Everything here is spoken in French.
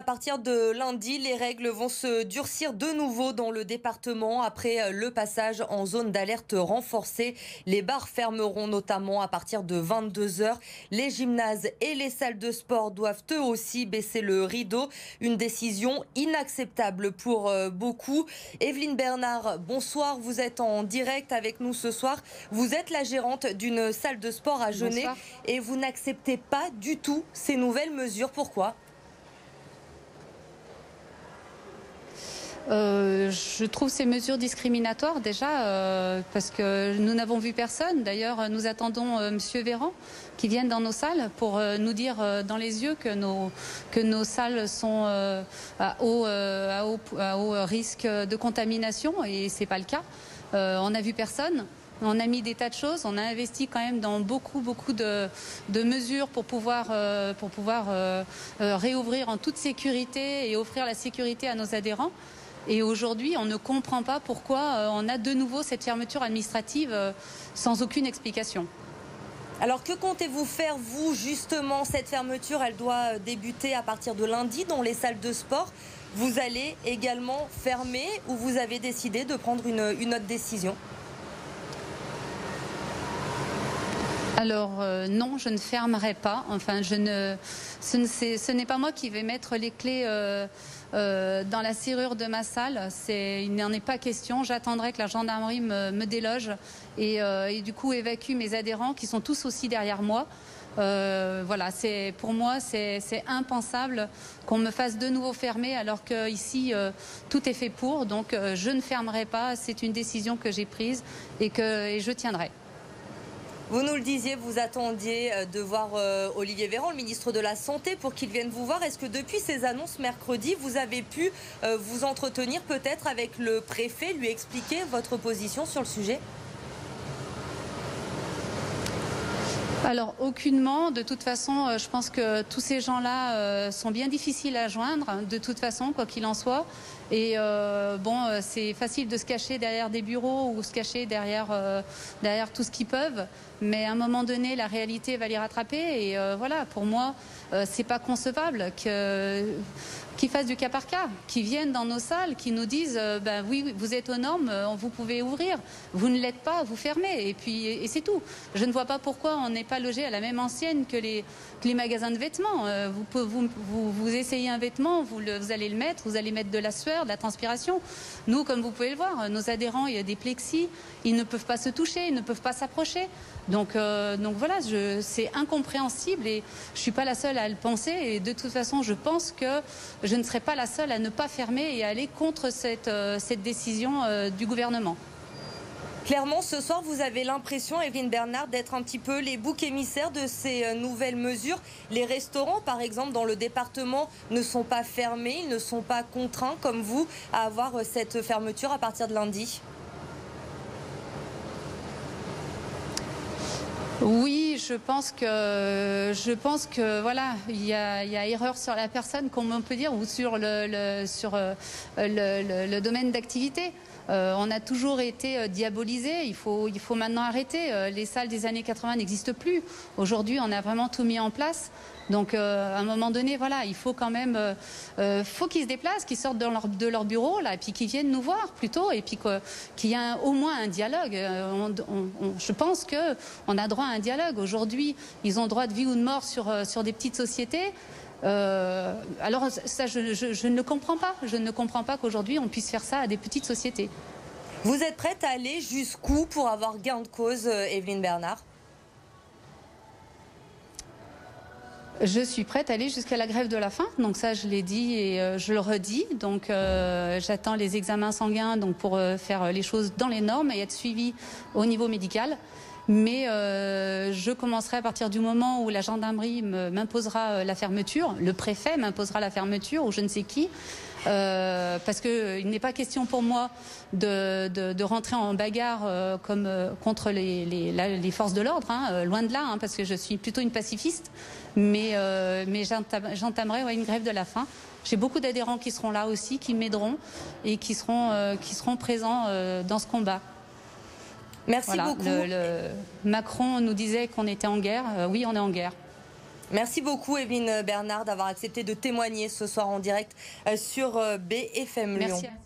partir de lundi, les règles vont se durcir de nouveau dans le département après le passage en zone d'alerte renforcée. Les bars fermeront notamment à partir de 22 heures. Les gymnases et les salles de sport doivent eux aussi baisser le rideau. Une décision inacceptable pour beaucoup. Evelyne Bernard, bonsoir. Vous êtes en direct avec nous ce soir. Vous êtes la gérante d'une salle de sport à Genève et vous n'acceptez pas du tout ces nouvelles mesures. Pourquoi ? Je trouve ces mesures discriminatoires déjà parce que nous n'avons vu personne. D'ailleurs, nous attendons Monsieur Véran qui vienne dans nos salles pour nous dire dans les yeux que nos salles sont à haut risque de contamination et c'est pas le cas. On n'a vu personne. On a mis des tas de choses, on a investi quand même dans beaucoup de mesures pour pouvoir réouvrir en toute sécurité et offrir la sécurité à nos adhérents. Et aujourd'hui, on ne comprend pas pourquoi on a de nouveau cette fermeture administrative sans aucune explication. Alors que comptez-vous faire, vous, justement? Cette fermeture, elle doit débuter à partir de lundi dans les salles de sport. Vous allez également fermer ou vous avez décidé de prendre une autre décision? Alors non, je ne fermerai pas. Enfin, ce n'est pas moi qui vais mettre les clés dans la serrure de ma salle. Il n'en est pas question. J'attendrai que la gendarmerie me déloge et du coup évacue mes adhérents qui sont tous aussi derrière moi. Voilà, pour moi, c'est impensable qu'on me fasse de nouveau fermer alors qu'ici, tout est fait pour. Donc, je ne fermerai pas. C'est une décision que j'ai prise et je tiendrai. Vous nous le disiez, vous attendiez de voir Olivier Véran, le ministre de la Santé, pour qu'il vienne vous voir. Est-ce que depuis ces annonces mercredi, vous avez pu vous entretenir peut-être avec le préfet, lui expliquer votre position sur le sujet ? Alors aucunement, de toute façon, je pense que tous ces gens-là sont bien difficiles à joindre, de toute façon, quoi qu'il en soit. Et c'est facile de se cacher derrière des bureaux ou se cacher derrière tout ce qu'ils peuvent. Mais à un moment donné, la réalité va les rattraper. Et voilà, pour moi, c'est pas concevable qu'ils fassent du cas par cas, qu'ils viennent dans nos salles, qu'ils nous disent oui, vous êtes aux normes, vous pouvez ouvrir. Vous ne l'êtes pas, vous fermez. Et c'est tout. Je ne vois pas pourquoi on n'est pas logé à la même enseigne que les magasins de vêtements. Vous essayez un vêtement, vous allez le mettre, vous allez mettre de la sueur, de la transpiration. Nous, comme vous pouvez le voir, nos adhérents, il y a des plexis, ils ne peuvent pas se toucher, ils ne peuvent pas s'approcher. Donc voilà, c'est incompréhensible et je ne suis pas la seule à le penser. Et de toute façon, je pense que je ne serai pas la seule à ne pas fermer et à aller contre cette décision du gouvernement. Clairement, ce soir, vous avez l'impression, Evelyne Bernard, d'être un petit peu les boucs émissaires de ces nouvelles mesures. Les restaurants, par exemple, dans le département, ne sont pas fermés, ils ne sont pas contraints, comme vous, à avoir cette fermeture à partir de lundi. Oui, je pense que voilà, il y a erreur sur la personne, comme on peut dire, ou sur le domaine d'activité. On a toujours été diabolisé. Il faut maintenant arrêter. Les salles des années 80 n'existent plus. Aujourd'hui, on a vraiment tout mis en place. Donc, à un moment donné, voilà, il faut quand même, faut qu'ils se déplacent, qu'ils sortent de leur bureau, là, et puis qu'ils viennent nous voir plutôt, et puis qu'il y ait au moins un dialogue. Je pense qu'on a droit à un dialogue. Aujourd'hui, ils ont droit de vie ou de mort sur des petites sociétés. Alors ça, je ne le comprends pas. Je ne comprends pas qu'aujourd'hui on puisse faire ça à des petites sociétés. Vous êtes prête à aller jusqu'où pour avoir gain de cause, Evelyne Bernard ? Je suis prête à aller jusqu'à la grève de la faim, donc ça je l'ai dit et je le redis. Donc j'attends les examens sanguins pour faire les choses dans les normes et être suivie au niveau médical. Mais je commencerai à partir du moment où la gendarmerie m'imposera la fermeture, le préfet m'imposera la fermeture ou je ne sais qui. Parce qu'il n'est pas question pour moi de rentrer en bagarre contre les forces de l'ordre, loin de là, parce que je suis plutôt une pacifiste. Mais j'entamerai une grève de la faim. J'ai beaucoup d'adhérents qui seront là aussi, qui m'aideront et qui seront présents dans ce combat. Merci beaucoup. Macron nous disait qu'on était en guerre. Oui, on est en guerre. Merci beaucoup Evelyne Bernard d'avoir accepté de témoigner ce soir en direct sur BFM Lyon. Merci.